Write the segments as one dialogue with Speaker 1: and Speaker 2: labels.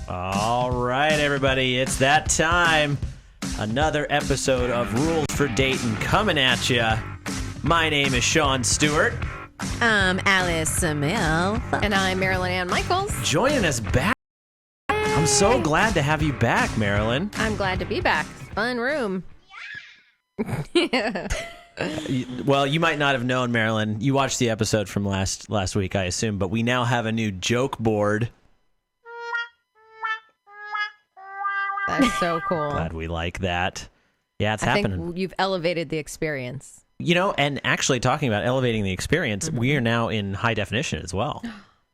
Speaker 1: All right, everybody, it's that time. Another episode of Rules for Dating coming at you. My name is Sean Stewart.
Speaker 2: I'm Alice Samil.
Speaker 3: And I'm Marilyn Ann Michaels.
Speaker 1: Joining us back. I'm so glad to have you back, Marilyn.
Speaker 3: I'm glad to be back. Fun room.
Speaker 1: Well, you might not have known, Marilyn. You watched the episode from last week, I assume, but we now have a new joke board.
Speaker 3: That's so cool.
Speaker 1: Glad we like that. Yeah, it's happening.
Speaker 3: I think you've elevated the experience.
Speaker 1: You know, and actually talking about elevating the experience, we are now in high definition as well.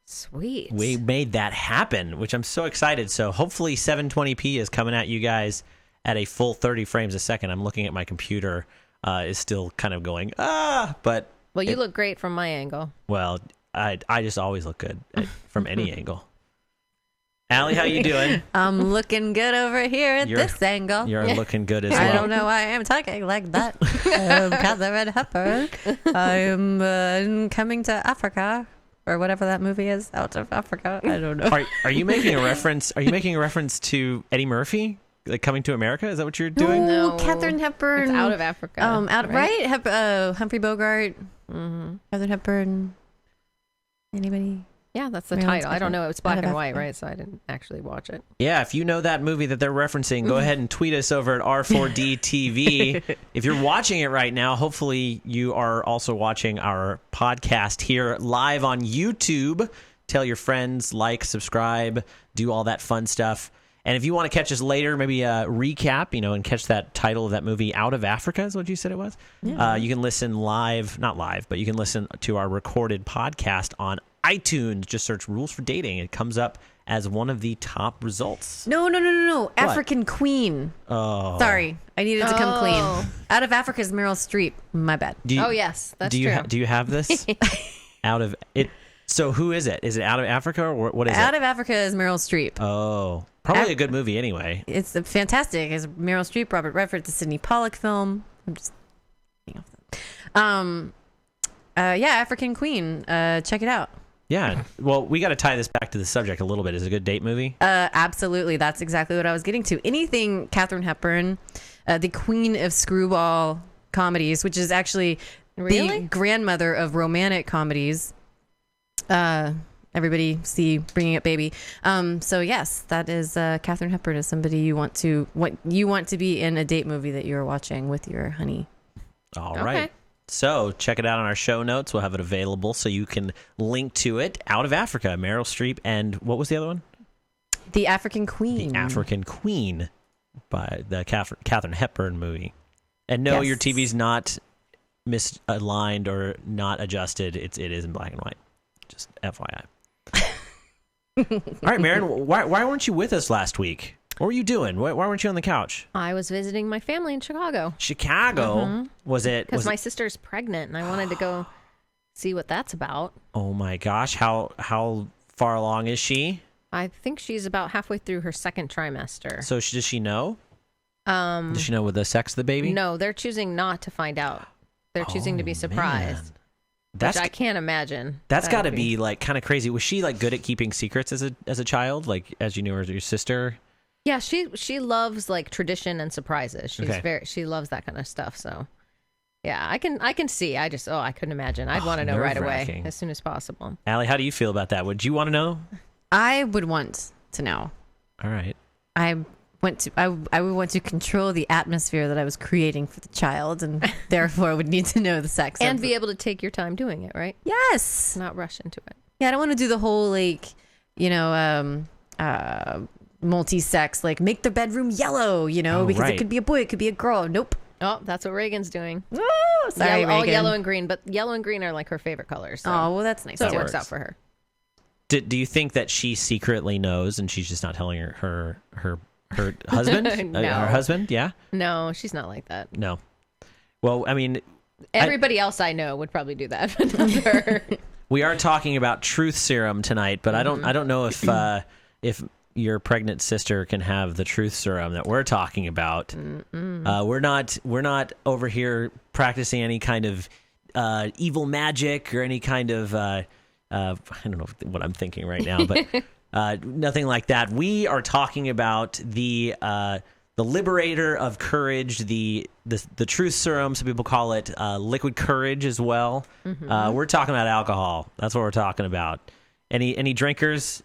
Speaker 3: Sweet.
Speaker 1: We made that happen, which I'm so excited. So hopefully 720p is coming at you guys at a full 30 frames a second. I'm looking at my computer, is still kind of going, but...
Speaker 3: Well, you look great from my angle.
Speaker 1: Well, I just always look good from any angle. Allie, how you doing?
Speaker 2: I'm looking good over here at this angle.
Speaker 1: You're looking good as well.
Speaker 2: I don't know why I'm talking like that. I'm Catherine Hepburn. I'm coming to Africa, or whatever that movie is, out of Africa. I don't know.
Speaker 1: Are you making a reference? Are you making a reference to Eddie Murphy, like Coming to America? Is that what you're doing?
Speaker 2: No, Catherine Hepburn.
Speaker 3: It's Out of Africa.
Speaker 2: Right? Humphrey Bogart. Catherine Hepburn. Anybody?
Speaker 3: Yeah, that's the
Speaker 2: Marilyn's
Speaker 3: title. I don't know. It's black and white,
Speaker 2: Africa.
Speaker 3: right? So I didn't actually watch it.
Speaker 1: Yeah, if you know that movie that they're referencing, go ahead and tweet us over at R4DTV. If you're watching it right now, hopefully you are also watching our podcast here live on YouTube. Tell your friends, like, subscribe, do all that fun stuff. And if you want to catch us later, maybe recap, and catch that title of that movie, Out of Africa is what you said it was. Yeah. You can listen live, not live, but you can listen to our recorded podcast on iTunes. Just search Rules for Dating. It comes up as one of the top results.
Speaker 2: No. African Queen.
Speaker 1: Oh.
Speaker 2: Sorry. I needed to come clean. Out of Africa is Meryl Streep. My bad.
Speaker 3: Yes, that's true.
Speaker 1: Do you have this? Out of it. So who is it? Is it Out of Africa or what is it?
Speaker 2: Out of Africa is Meryl Streep.
Speaker 1: Oh. Probably a good movie anyway.
Speaker 2: It's fantastic. It's Meryl Streep, Robert Redford. It's a Sidney Pollack film. I'm just off that. African Queen. Check it out.
Speaker 1: Yeah. Well, we got to tie this back to the subject a little bit. Is it a good date movie?
Speaker 2: Absolutely. That's exactly what I was getting to. Anything Katharine Hepburn, the queen of screwball comedies, which is actually the grandmother of romantic comedies. Everybody see Bringing Up Baby. So yes, that is Katharine Hepburn is somebody you want to be in a date movie that you're watching with your honey.
Speaker 1: All right. So check it out on our show notes. We'll have it available so you can link to it. Out of Africa, Meryl Streep, and what was the other one?
Speaker 2: The African Queen.
Speaker 1: The African Queen by the Katharine Hepburn movie. And no, your TV's not misaligned or not adjusted. It is in black and white. Just FYI. All right, Marin, why weren't you with us last week? What were you doing? Why weren't you on the couch?
Speaker 3: I was visiting my family in Chicago.
Speaker 1: Chicago? Was it?
Speaker 3: Because my sister's pregnant, and I wanted to go see what that's about.
Speaker 1: Oh my gosh! How far along is she?
Speaker 3: I think she's about halfway through her second trimester.
Speaker 1: So does she know? Does she know the sex of the baby?
Speaker 3: No, they're choosing not to find out. They're choosing to be surprised.
Speaker 1: Man.
Speaker 3: Which I can't imagine.
Speaker 1: That's got to be like kind of crazy. Was she like good at keeping secrets as a child, like as you knew her as your sister?
Speaker 3: Yeah, she loves like tradition and surprises. She loves that kind of stuff. So yeah, I can see. I couldn't imagine. I'd want to know right away as soon as possible.
Speaker 1: Allie, how do you feel about that? Would you want to know?
Speaker 2: I would want to know.
Speaker 1: All right.
Speaker 2: I would want to control the atmosphere that I was creating for the child, and therefore would need to know the sex
Speaker 3: and be able to take your time doing it, right?
Speaker 2: Yes.
Speaker 3: Not rush into it.
Speaker 2: Yeah, I don't want to do the whole multi-sex, like make the bedroom yellow, because it could be a boy, it could be a girl. Nope.
Speaker 3: Oh, that's what Reagan's doing.
Speaker 2: Oh, sorry, Reagan.
Speaker 3: All yellow and green, but yellow and green are like her favorite colors. So.
Speaker 2: Oh, well, that's nice.
Speaker 3: So it works out for her.
Speaker 1: Do you think that she secretly knows and she's just not telling her husband?
Speaker 3: No.
Speaker 1: Her husband? Yeah?
Speaker 3: No, she's not like that.
Speaker 1: No. Well, I mean...
Speaker 3: Everybody else I know would probably do that, but not her.
Speaker 1: We are talking about truth serum tonight, but I don't know if your pregnant sister can have the truth serum that we're talking about. We're not over here practicing any kind of evil magic or any kind of I don't know what I'm thinking right now, but Nothing like that. We are talking about the liberator of courage, the truth serum. Some people call it liquid courage as well. We're talking about alcohol. That's what we're talking about. Any drinkers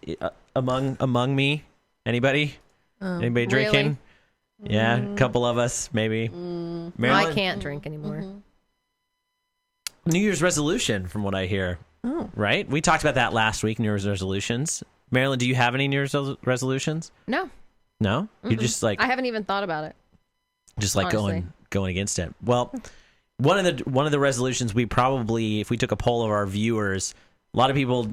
Speaker 1: among me? Anybody? Anybody drinking?
Speaker 3: Really?
Speaker 1: Yeah, a couple of us maybe. Marilyn?
Speaker 3: I can't drink anymore.
Speaker 1: New Year's resolution, from what I hear.
Speaker 2: Oh.
Speaker 1: Right? We talked about that last week, New Year's resolutions. Marilyn, do you have any New Year's resolutions?
Speaker 3: No.
Speaker 1: No? You're just like...
Speaker 3: I haven't even thought about it.
Speaker 1: Just like going against it. Well, one of the resolutions we probably, if we took a poll of our viewers, a lot of people,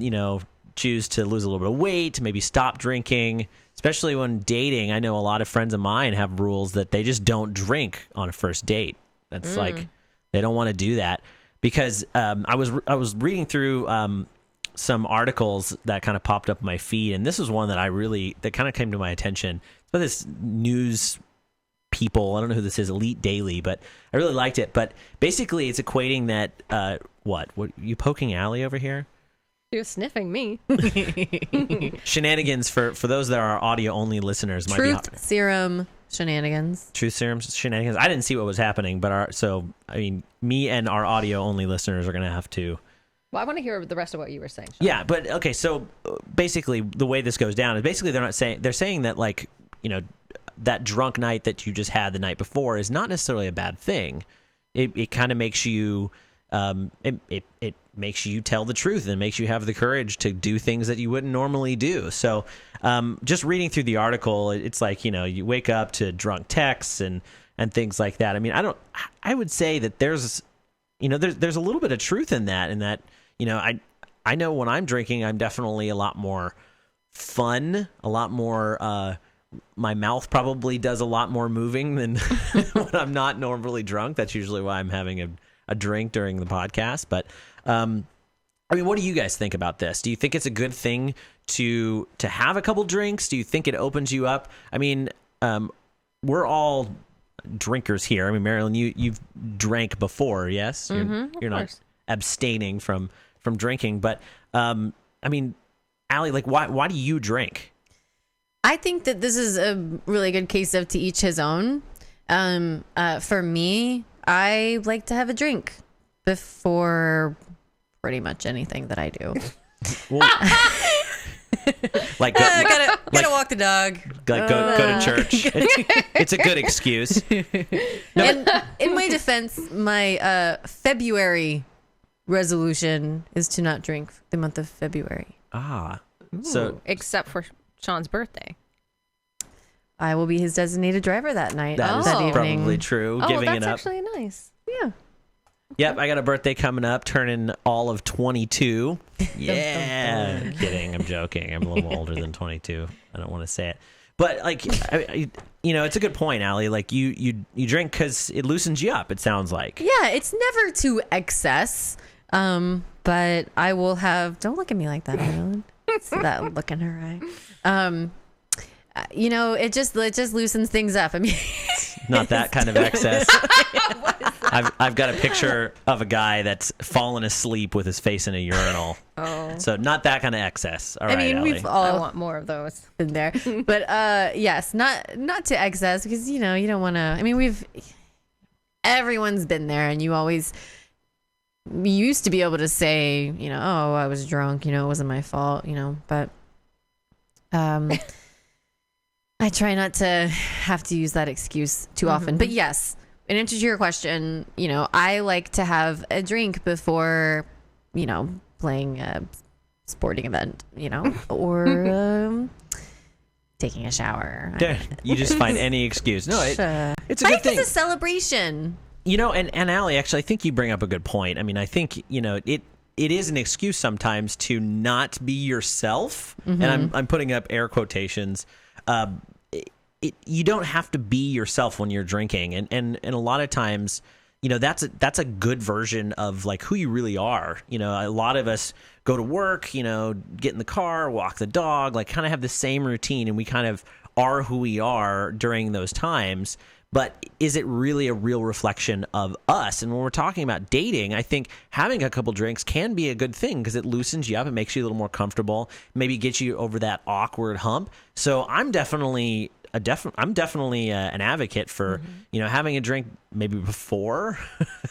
Speaker 1: choose to lose a little bit of weight, maybe stop drinking, especially when dating. I know a lot of friends of mine have rules that they just don't drink on a first date. That's like, they don't want to do that. Because I was reading through some articles that kind of popped up in my feed, and this was one that that kind of came to my attention. It's about this news people. I don't know who this is, Elite Daily, but I really liked it. But basically, it's equating that what you poking Allie over here?
Speaker 3: She was sniffing me.
Speaker 1: Shenanigans for those that are audio only listeners.
Speaker 2: Truth serum shenanigans.
Speaker 1: Truth serum shenanigans. I didn't see what was happening, but me and our audio only listeners are going to have to.
Speaker 3: Well, I want to hear the rest of what you were saying, Sean.
Speaker 1: Yeah, but okay. So basically, the way this goes down is basically they're saying that that drunk night that you just had the night before is not necessarily a bad thing. It kind of makes you it makes you tell the truth and makes you have the courage to do things that you wouldn't normally do. So just reading through the article, it's like, you wake up to drunk texts and things like that. I mean, I would say that there's a little bit of truth in that, I know when I'm drinking, I'm definitely a lot more fun, a lot more, my mouth probably does a lot more moving than when I'm not normally drunk. That's usually why I'm having a drink during the podcast. But, what do you guys think about this? Do you think it's a good thing to have a couple drinks? Do you think it opens you up? I mean, we're all drinkers here. I mean, Marilyn, you've drank before, yes? You're not abstaining from drinking, but Allie, why do you drink?
Speaker 2: I think that this is a really good case of to each his own. For me, I like to have a drink before pretty much anything that I do.
Speaker 1: Well,
Speaker 2: gotta walk the dog.
Speaker 1: Go to church. It's a good excuse.
Speaker 2: In my defense, my February resolution is to not drink the month of February.
Speaker 1: So
Speaker 3: except for Sean's birthday.
Speaker 2: I will be his designated driver that night.
Speaker 1: That is
Speaker 2: evening.
Speaker 1: Probably true.
Speaker 3: Oh,
Speaker 1: giving
Speaker 3: that's
Speaker 1: it up.
Speaker 3: Actually nice.
Speaker 2: Yeah.
Speaker 1: Yep, I got a birthday coming up, turning all of 22. Yeah. I'm kidding. I'm joking. I'm a little older than 22. I don't want to say it. But it's a good point, Allie. Like you drink because it loosens you up, it sounds like.
Speaker 2: Yeah, it's never to excess. But I will have, don't look at me like that, Marilyn. See that look in her eye. It just loosens things up. I mean,
Speaker 1: not that kind of excess. I've got a picture of a guy that's fallen asleep with his face in a urinal.
Speaker 3: Oh,
Speaker 1: so not that kind of excess. All right, Allie.
Speaker 2: we've all
Speaker 3: I want more of those
Speaker 2: in there, but yes, not to excess because you don't want to. I mean, everyone's been there, and you used to be able to say, oh, I was drunk, it wasn't my fault, but I try not to have to use that excuse too often. But yes, in answer to your question, I like to have a drink before, playing a sporting event, or taking a shower.
Speaker 1: You just find any excuse. No, it's a good thing.
Speaker 2: It's a celebration.
Speaker 1: And Allie, actually, I think you bring up a good point. I mean, I think, it is an excuse sometimes to not be yourself. Mm-hmm. And I'm putting up air quotations. You don't have to be yourself when you're drinking. And a lot of times, that's a good version of like who you really are. A lot of us go to work, get in the car, walk the dog, like kind of have the same routine. And we kind of are who we are during those times. but is it really a real reflection of us? And when we're talking about dating, I think having a couple drinks can be a good thing because it loosens you up, it makes you a little more comfortable, maybe gets you over that awkward hump. So I'm definitely an advocate for having a drink maybe before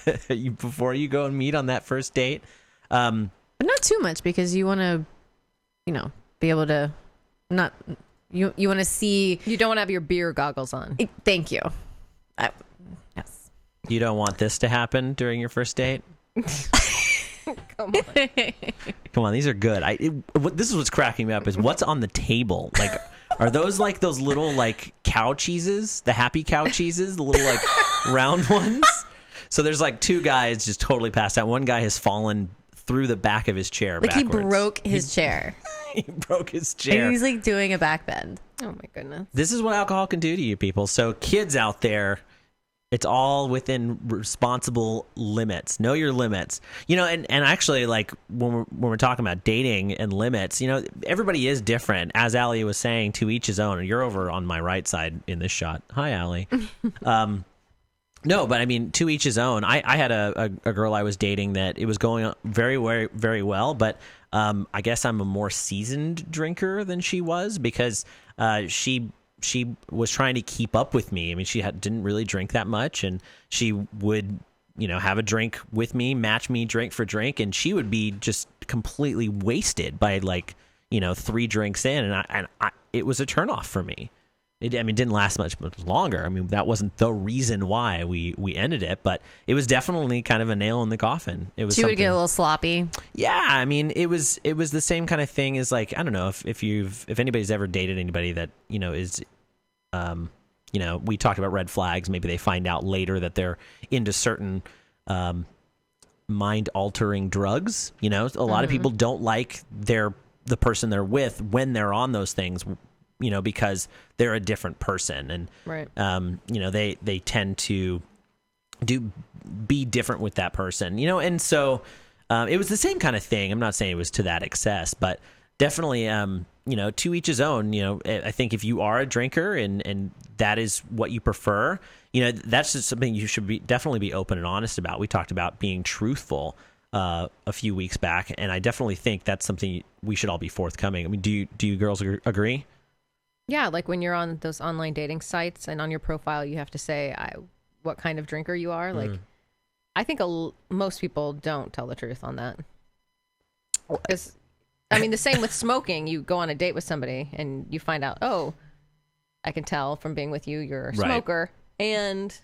Speaker 1: you go and meet on that first date,
Speaker 2: but not too much because you want to be able to not you want to see.
Speaker 3: You don't want to have your beer goggles on.
Speaker 2: Thank you. Yes.
Speaker 1: You don't want this to happen during your first date.
Speaker 3: Come on.
Speaker 1: Come on, these are good. This is what's cracking me up is what's on the table. Like, are those like those little like cow cheeses, the happy cow cheeses, the little like round ones? So there's like two guys just totally passed out. One guy has fallen through the back of his chair backwards.
Speaker 2: He broke his chair.
Speaker 1: He broke his chair.
Speaker 2: And he's like doing a back bend.
Speaker 3: Oh my goodness.
Speaker 1: This is what alcohol can do to you people. So kids out there, it's all within responsible limits. Know your limits. And actually, like when we're talking about dating and limits, everybody is different. As Allie was saying, to each his own. And you're over on my right side in this shot. Hi, Allie. No, but I mean, to each his own. I had a girl I was dating that it was going very, very, very well, but I guess I'm a more seasoned drinker than she was because she was trying to keep up with me. I mean, she didn't really drink that much, and she would, have a drink with me, match me drink for drink, and she would be just completely wasted by 3 drinks in, and it was a turnoff for me. It didn't last much longer. I mean, that wasn't the reason why we ended it, but it was definitely kind of a nail in the coffin. It was.
Speaker 2: She would get a little sloppy.
Speaker 1: Yeah, I mean, it was the same kind of thing as like, I don't know if anybody's ever dated anybody that is, we talked about red flags. Maybe they find out later that they're into certain mind altering drugs. A lot of people don't like the person they're with when they're on those things. Because they're a different person, and
Speaker 3: right.
Speaker 1: They tend to be different with that person, and so it was the same kind of thing. I'm not saying it was to that excess, but definitely, to each his own. I think if you are a drinker and that is what you prefer, that's just something you should definitely be open and honest about. We talked about being truthful a few weeks back, and I definitely think that's something we should all be forthcoming. I mean, do you girls agree?
Speaker 3: Yeah, like when you're on those online dating sites and on your profile, you have to say what kind of drinker you are. Like, I think most people don't tell the truth on that. Because, the same with smoking. You go on a date with somebody and you find out, oh, I can tell from being with you, you're a smoker. Right. And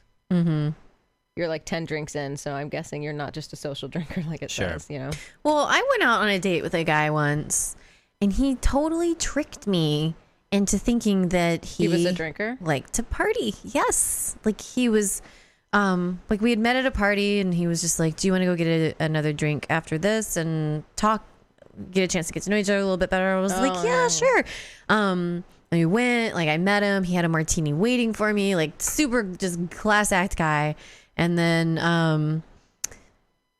Speaker 3: you're like 10 drinks in, so I'm guessing you're not just a social drinker like it says,
Speaker 2: Well, I went out on a date with a guy once, and he totally tricked me into thinking that he
Speaker 3: was a drinker,
Speaker 2: liked to party. Yes, like he was, like we had met at a party, and he was just like, "Do you want to go get another drink after this and talk, get a chance to get to know each other a little bit better?" I was like, "Yeah, sure." And we went. Like I met him. He had a martini waiting for me. Like super, just class act guy. And then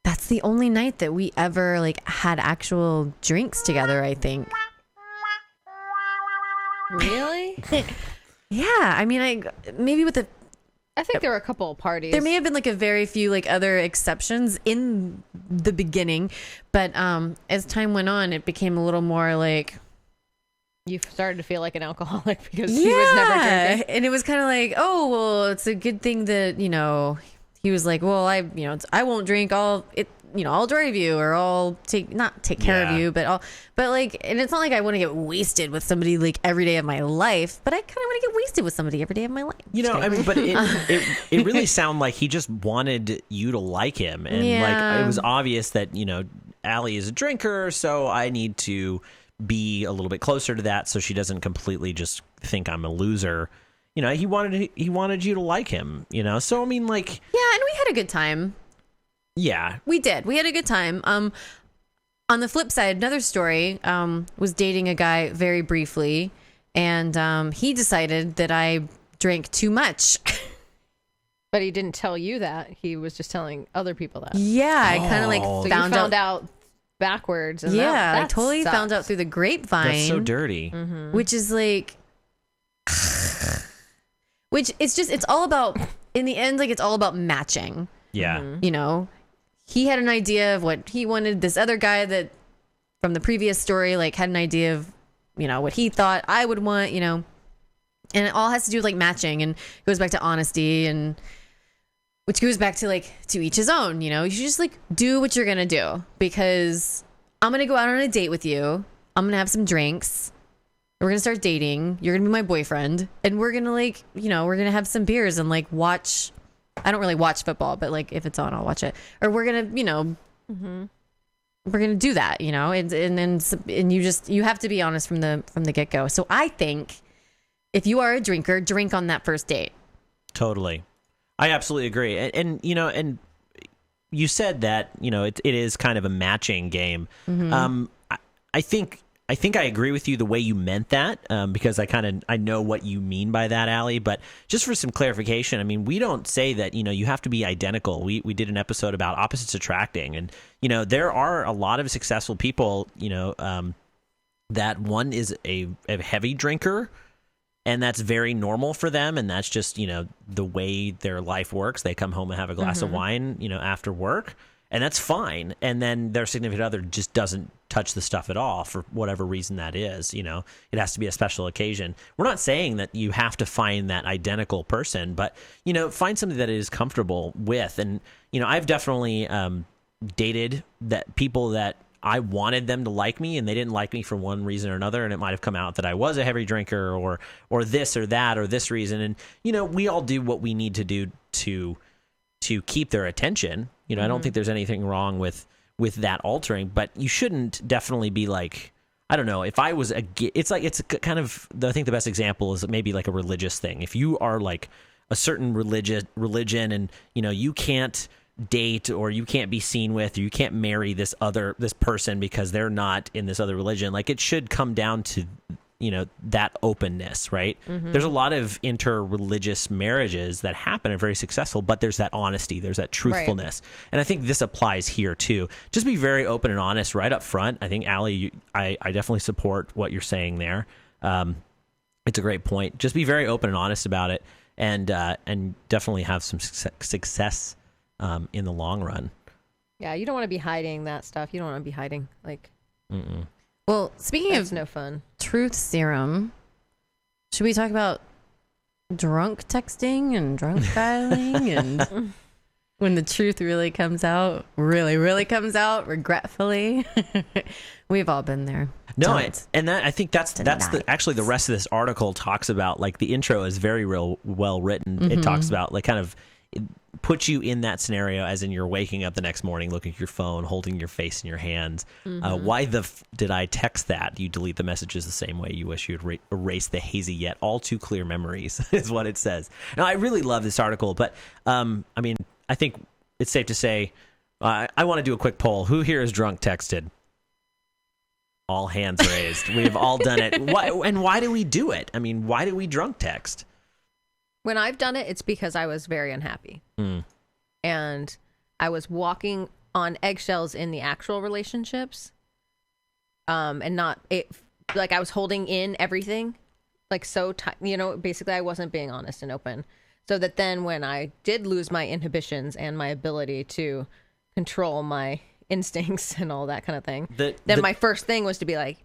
Speaker 2: that's the only night that we ever like had actual drinks together, I think.
Speaker 3: Really?
Speaker 2: Yeah. I mean, I think
Speaker 3: there were a couple of parties.
Speaker 2: There may have been like a very few like other exceptions in the beginning, but as time went on, it became a little more like
Speaker 3: you started to feel like an alcoholic because he was never drinking.
Speaker 2: And it was kind of like, oh, well, it's a good thing that he was like, well, I won't drink. I'll drive you, or I'll not take care of you, but and it's not like I want to get wasted with somebody like every day of my life, but I kind of want to get wasted with somebody every day of my life.
Speaker 1: But it really sounded like he just wanted you to like him, and like it was obvious that Allie is a drinker, so I need to be a little bit closer to that so she doesn't completely just think I'm a loser. He wanted you to like him. So I mean, like,
Speaker 2: yeah, and we had a good time.
Speaker 1: Yeah,
Speaker 2: we did. We had a good time. On the flip side, another story, was dating a guy very briefly, and he decided that I drank too much.
Speaker 3: But he didn't tell you that. He was just telling other people that.
Speaker 2: Yeah, I kind of like
Speaker 3: found out backwards. And
Speaker 2: I totally found out through the grapevine.
Speaker 1: That's so dirty.
Speaker 2: Which is like, which it's all about, in the end, like it's all about matching.
Speaker 1: Yeah.
Speaker 2: You know, he had an idea of what he wanted. This other guy that from the previous story, like, had an idea of, you know, what he thought I would want, you know, and it all has to do with like matching, and it goes back to honesty, and which goes back to like to each his own. You know, you should just like do what you're going to do, because I'm going to go out on a date with you. I'm going to have some drinks. We're going to start dating. You're going to be my boyfriend, and we're going to like, you know, we're going to have some beers and like watch. I don't really watch football, but like if it's on, I'll watch it. Or we're going to, you know, we're going to do that, you know, and you have to be honest from the get go. So I think if you are a drinker, drink on that first date.
Speaker 1: Totally. I absolutely agree. And you know, and you said that, you know, it is kind of a matching game. I think I agree with you the way you meant that, because I know what you mean by that, Allie. But just for some clarification, I mean, we don't say that, you know, you have to be identical. We did an episode about opposites attracting, and you know, there are a lot of successful people, you know, that one is a heavy drinker, and that's very normal for them, and that's just, you know, the way their life works. They come home and have a glass of wine, you know, after work, and that's fine. And then their significant other just doesn't touch the stuff at all for whatever reason that is. You know, it has to be a special occasion. We're not saying that you have to find that identical person, but, you know, find something that it is comfortable with. And, you know, I've definitely dated that people that I wanted them to like me, and they didn't like me for one reason or another, and it might have come out that I was a heavy drinker or this or that or this reason. And, you know, we all do what we need to do to keep their attention. You know, I don't think there's anything wrong with that altering, but you shouldn't definitely be like, I don't know, if I was it's kind of, I think the best example is maybe like a religious thing. If you are like a certain religion and, you know, you can't date or you can't be seen with, or you can't marry this person because they're not in this other religion, like it should come down to, you know, that openness, right? There's a lot of inter-religious marriages that happen and are very successful, but there's that honesty, there's that truthfulness. Right. And I think this applies here too. Just be very open and honest right up front. I think, Allie, I definitely support what you're saying there. It's a great point. Just be very open and honest about it, and definitely have some success in the long run.
Speaker 3: Yeah, you don't want to be hiding that stuff. You don't want to be hiding, like...
Speaker 2: Well, speaking
Speaker 3: That's
Speaker 2: of
Speaker 3: no fun.
Speaker 2: truth serum, should we talk about drunk texting and drunk dialing and when the truth really comes out, really comes out, regretfully? We've all been there.
Speaker 1: No, and that, I think that's actually the rest of this article talks about, like, the intro is very well written. It talks about, like, kind of put you in that scenario, as in you're waking up the next morning, looking at your phone, holding your face in your hands. Why did I text that? You delete the messages the same way you wish you would erase the hazy yet all too clear memories, is what it says. Now, I really love this article, but I mean, I think it's safe to say, I want to do a quick poll. Who here is drunk texted? All hands raised. We've all done it. Why do we do it? I mean, why do we drunk text?
Speaker 3: When I've done it, it's because I was very unhappy. And I was walking on eggshells in the actual relationships. And not it, like I was holding in everything, like so tight, you know, basically I wasn't being honest and open. So that then when I did lose my inhibitions and my ability to control my instincts and all that kind of thing, then my first thing was to be like,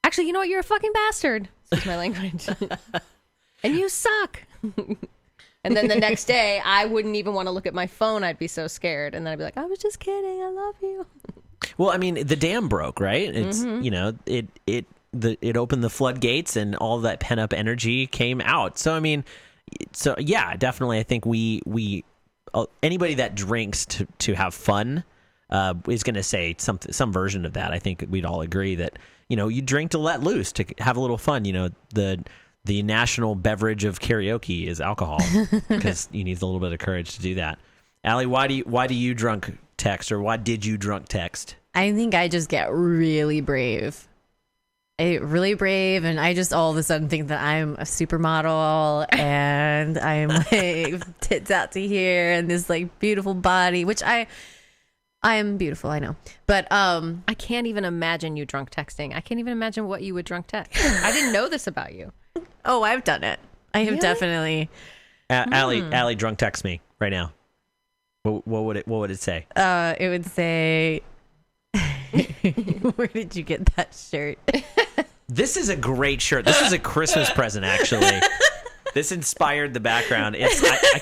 Speaker 3: actually, you know what? You're a fucking bastard. Excuse my language. And you suck. And then the next day, I wouldn't even want to look at my phone. I'd be so scared. And then I'd be like, I was just kidding. I love you.
Speaker 1: Well, I mean, the dam broke, right? It's, you know, it opened the floodgates and all that pent up energy came out. So, I mean, yeah, definitely. I think we anybody that drinks to have fun is going to say some version of that. I think we'd all agree that, you know, you drink to let loose, to have a little fun. You know, the national beverage of karaoke is alcohol, because you need a little bit of courage to do that. Allie, why do you drunk text, or why did you drunk text?
Speaker 2: I think I just get really brave. Really brave, and I just all of a sudden think that I'm a supermodel and I'm like tits out to here and this like beautiful body, which I am beautiful, I know. But
Speaker 3: I can't even imagine you drunk texting. I can't even imagine what you would drunk text. I didn't know this about you.
Speaker 2: Oh, I've done it. I have definitely.
Speaker 1: Allie, drunk text me right now. What would it say?
Speaker 2: It would say, where did you get that shirt?
Speaker 1: This is a great shirt. This was a Christmas present, actually. This inspired the background. I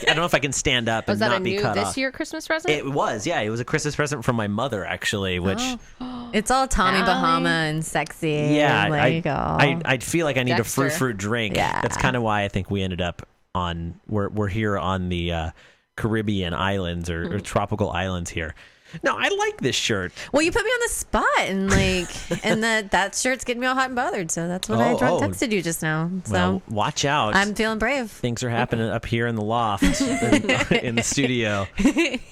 Speaker 1: don't know if I can stand up and not be cut off.
Speaker 3: Was that a new this year Christmas present?
Speaker 1: It was, yeah. It was a Christmas present from my mother, actually, which...
Speaker 2: It's all Tommy Bahama and sexy.
Speaker 1: Yeah,
Speaker 2: and
Speaker 1: I feel like I need
Speaker 3: Dexter.
Speaker 1: a fruit drink.
Speaker 2: Yeah.
Speaker 1: That's kind of why I think we ended up on... We're here on the Caribbean islands or tropical islands here. No, I like this shirt.
Speaker 2: Well, you put me on the spot, and and that shirt's getting me all hot and bothered. So that's what I drunk texted you just now. So
Speaker 1: Well, watch out.
Speaker 2: I'm feeling brave.
Speaker 1: Things are happening up here in the loft, in the studio.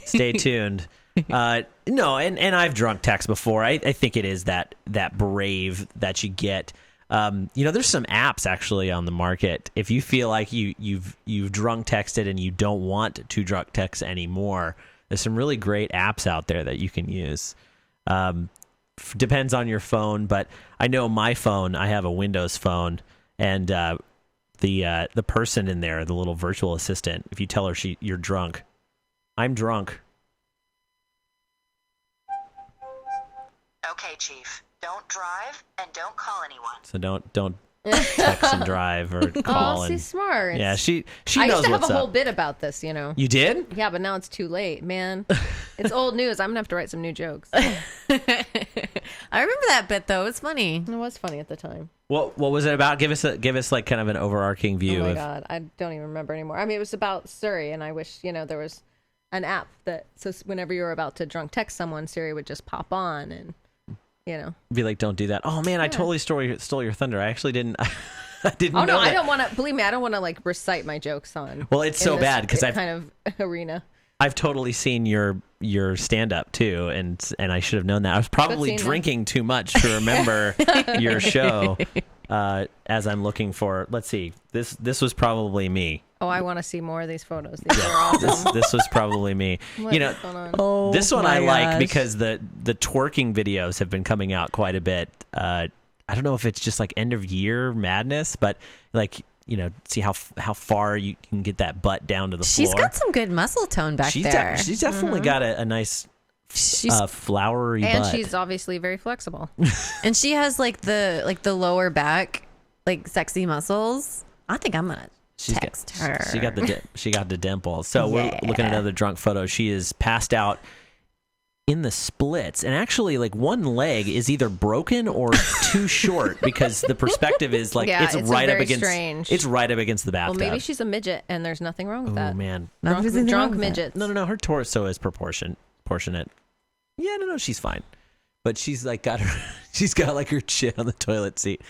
Speaker 1: Stay tuned. No, and I've drunk text before. I think it is that brave that you get. There's some apps actually on the market. If you feel like you've drunk texted and you don't want to drunk text anymore, there's some really great apps out there that you can use. Depends on your phone, but I know my phone, I have a Windows phone, and the person in there, the little virtual assistant, if you tell her you're drunk, I'm drunk.
Speaker 4: Okay, Chief. Don't drive and don't call anyone.
Speaker 1: So don't text and drive or call.
Speaker 3: Oh, she's smart.
Speaker 1: Yeah, she
Speaker 3: I
Speaker 1: knows
Speaker 3: used to have
Speaker 1: what's
Speaker 3: a whole
Speaker 1: up.
Speaker 3: bit about this, you know.
Speaker 1: You did?
Speaker 3: Yeah, but now it's too late, man. It's old news. I'm gonna have to write some new jokes.
Speaker 2: I remember that bit though. It's funny.
Speaker 3: It was funny at the time.
Speaker 1: What was it about? Give us like kind of an overarching view
Speaker 3: Oh my
Speaker 1: of.
Speaker 3: god, I don't even remember anymore. I mean, it was about Siri, and I wish there was an app that so whenever you were about to drunk text someone, Siri would just pop on and
Speaker 1: Be like, don't do that. Oh man, I totally stole your thunder. I actually didn't. I didn't.
Speaker 3: Oh no,
Speaker 1: know
Speaker 3: I
Speaker 1: that.
Speaker 3: don't want to. Believe me, I don't want to like recite my jokes on.
Speaker 1: Well, it's so bad because I've
Speaker 3: kind of arena.
Speaker 1: I've totally seen your stand up too, and I should have known that. I was probably drinking too much to remember your show. As I'm looking for, let's see, this was probably me.
Speaker 3: Oh, I want to see more of these photos. These are awesome.
Speaker 1: This was probably me.
Speaker 3: What is going on?
Speaker 2: Oh,
Speaker 1: This one I
Speaker 2: my
Speaker 1: like
Speaker 2: gosh.
Speaker 1: because the twerking videos have been coming out quite a bit. I don't know if it's just like end of year madness, but like see how far you can get that butt down to the floor.
Speaker 2: She's got some good muscle tone back there.
Speaker 1: She's definitely got a nice flowery
Speaker 3: And
Speaker 1: butt.
Speaker 3: she's obviously very flexible.
Speaker 2: And she has like the lower back, like sexy muscles. I think I'm gonna text her.
Speaker 1: She got the dimple. So we're looking at another drunk photo. She is passed out in the splits, and actually like one leg is either broken or too short because the perspective is like
Speaker 3: Yeah,
Speaker 1: it's
Speaker 3: it's
Speaker 1: right up
Speaker 3: very
Speaker 1: against
Speaker 3: strange.
Speaker 1: it's right up against the bathtub.
Speaker 3: Well, maybe she's a midget, and there's nothing wrong with
Speaker 1: Oh
Speaker 3: that.
Speaker 1: man.
Speaker 3: Drunk midgets.
Speaker 1: No, her torso is proportionate. Yeah, no, she's fine. But she's like she's got like her chin on the toilet seat.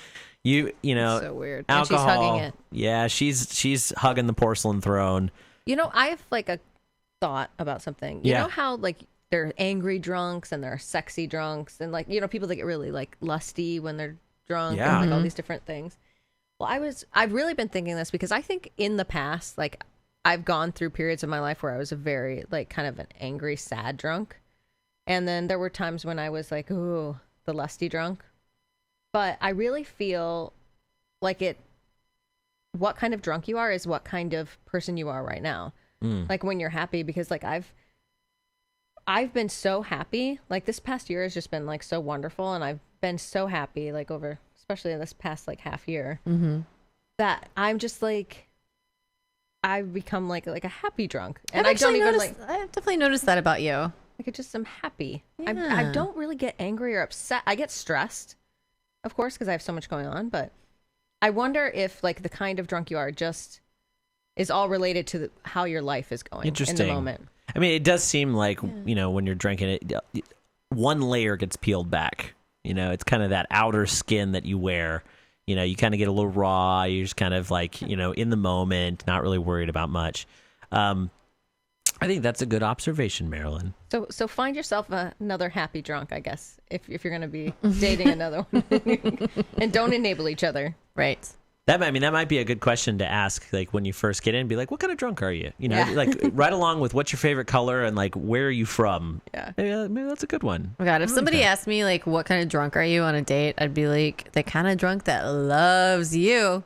Speaker 1: You know,
Speaker 3: So weird.
Speaker 1: alcohol.
Speaker 3: And she's hugging it.
Speaker 1: Yeah, she's hugging the porcelain throne.
Speaker 3: I have like a thought about something. You know how like there are angry drunks and there are sexy drunks and like people that get really like lusty when they're drunk
Speaker 1: Yeah.
Speaker 3: and like all these different things. Well, I've really been thinking this because I think in the past, like I've gone through periods of my life where I was a very like kind of an angry, sad drunk. And then there were times when I was like, ooh, the lusty drunk. But I really feel like what kind of drunk you are is what kind of person you are right now. Like when you're happy, because like I've been so happy. Like this past year has just been like so wonderful. And I've been so happy like over, especially in this past like half year, that I'm just like, I've become like a happy drunk. And I don't even like,
Speaker 2: I've definitely noticed that about you.
Speaker 3: like I just am happy. I
Speaker 2: Yeah.
Speaker 3: don't really get angry or upset. I get stressed, of course, because I have so much going on. But I wonder if like the kind of drunk you are just is all related to how your life is going in
Speaker 1: Interesting.
Speaker 3: the moment.
Speaker 1: I mean, it does seem like, when you're drinking it, one layer gets peeled back. It's kind of that outer skin that you wear. You kind of get a little raw. You're just kind of like, in the moment, not really worried about much. I think that's a good observation, Marilyn.
Speaker 3: So find yourself another happy drunk, I guess, if you're going to be dating another one. And don't enable each other.
Speaker 2: Right.
Speaker 1: That might be a good question to ask, like when you first get in, be like, what kind of drunk are you?
Speaker 3: Yeah.
Speaker 1: Like right along with what's your favorite color and like where are you from?
Speaker 3: Yeah.
Speaker 1: Maybe that's a good one.
Speaker 2: Oh my God, if somebody asked me like, what kind of drunk are you on a date? I'd be like, the kind of drunk that loves you.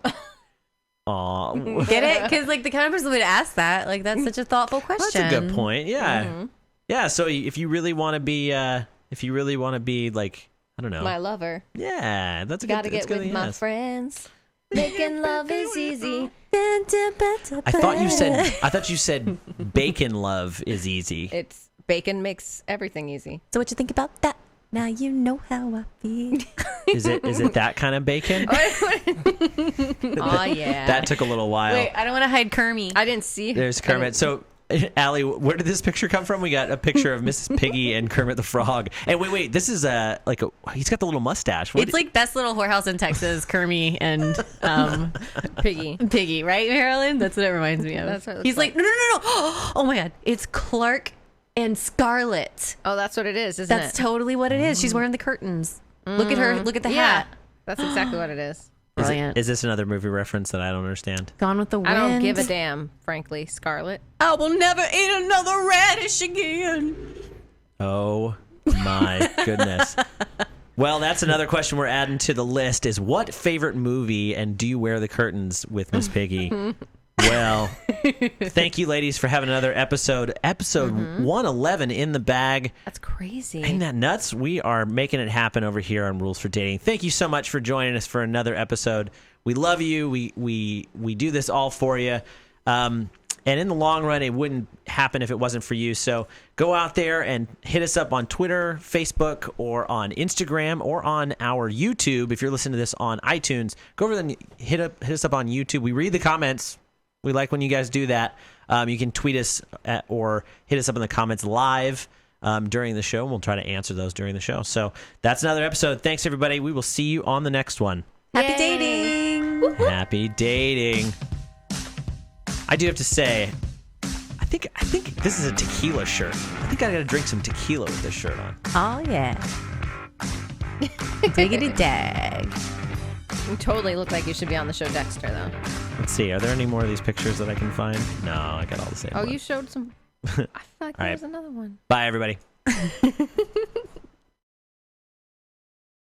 Speaker 1: Aw.
Speaker 2: Get it? Because like the kind of person who would ask that, like that's such a thoughtful question.
Speaker 1: That's a good point. Yeah. Yeah. So if you really want to be, like, I don't know.
Speaker 3: My lover.
Speaker 1: Yeah. That's a
Speaker 3: Gotta
Speaker 1: good,
Speaker 3: get with my friends. Making love is easy.
Speaker 1: I thought you said bacon love is easy.
Speaker 3: It's bacon makes everything easy.
Speaker 2: So what you think about that? Now you know how I feel.
Speaker 1: Is it that kind of bacon?
Speaker 3: Oh yeah.
Speaker 1: That took a little while.
Speaker 2: Wait, I don't want to hide Kermie.
Speaker 3: I didn't see.
Speaker 1: There's Kermit. So, Allie, where did this picture come from? We got a picture of Mrs. Piggy and Kermit the Frog. And wait, this is he's got the little mustache.
Speaker 2: It's like Best Little Whorehouse in Texas, Kermie and Piggy, right, Marilyn? That's what it reminds me of.
Speaker 3: That's what it
Speaker 2: He's
Speaker 3: looks
Speaker 2: like, no. Oh my God, it's Clark and Scarlet.
Speaker 3: Oh, that's what it is, isn't it?
Speaker 2: That's totally what it is. She's wearing the curtains. Look at her. Look at the hat.
Speaker 3: That's exactly what it is.
Speaker 2: Brilliant.
Speaker 1: Is this another movie reference that I don't understand?
Speaker 2: Gone with the Wind.
Speaker 3: I don't give a damn, frankly, Scarlet.
Speaker 2: I will never eat another radish again.
Speaker 1: Oh my goodness. Well, that's another question we're adding to the list is what favorite movie and do you wear the curtains with Miss Piggy? Well, thank you, ladies, for having another episode. Episode 111 in the bag.
Speaker 3: That's crazy.
Speaker 1: Isn't that nuts? We are making it happen over here on Rules for Dating. Thank you so much for joining us for another episode. We love you. We do this all for you. And in the long run, it wouldn't happen if it wasn't for you. So go out there and hit us up on Twitter, Facebook, or on Instagram, or on our YouTube. If you're listening to this on iTunes, go over and hit us up on YouTube. We read the comments. We like when you guys do that. You can tweet us or hit us up in the comments live during the show. And we'll try to answer those during the show. So that's another episode. Thanks, everybody. We will see you on the next one.
Speaker 2: Happy dating.
Speaker 1: Happy dating. I do have to say, I think this is a tequila shirt. I think I got to drink some tequila with this shirt on.
Speaker 2: Oh, yeah. Diggity dag.
Speaker 3: You totally look like you should be on the show Dexter, though.
Speaker 1: Let's see. Are there any more of these pictures that I can find? No, I got all the same
Speaker 3: Oh,
Speaker 1: ones.
Speaker 3: You showed some. I feel like there was another one.
Speaker 1: Bye, everybody.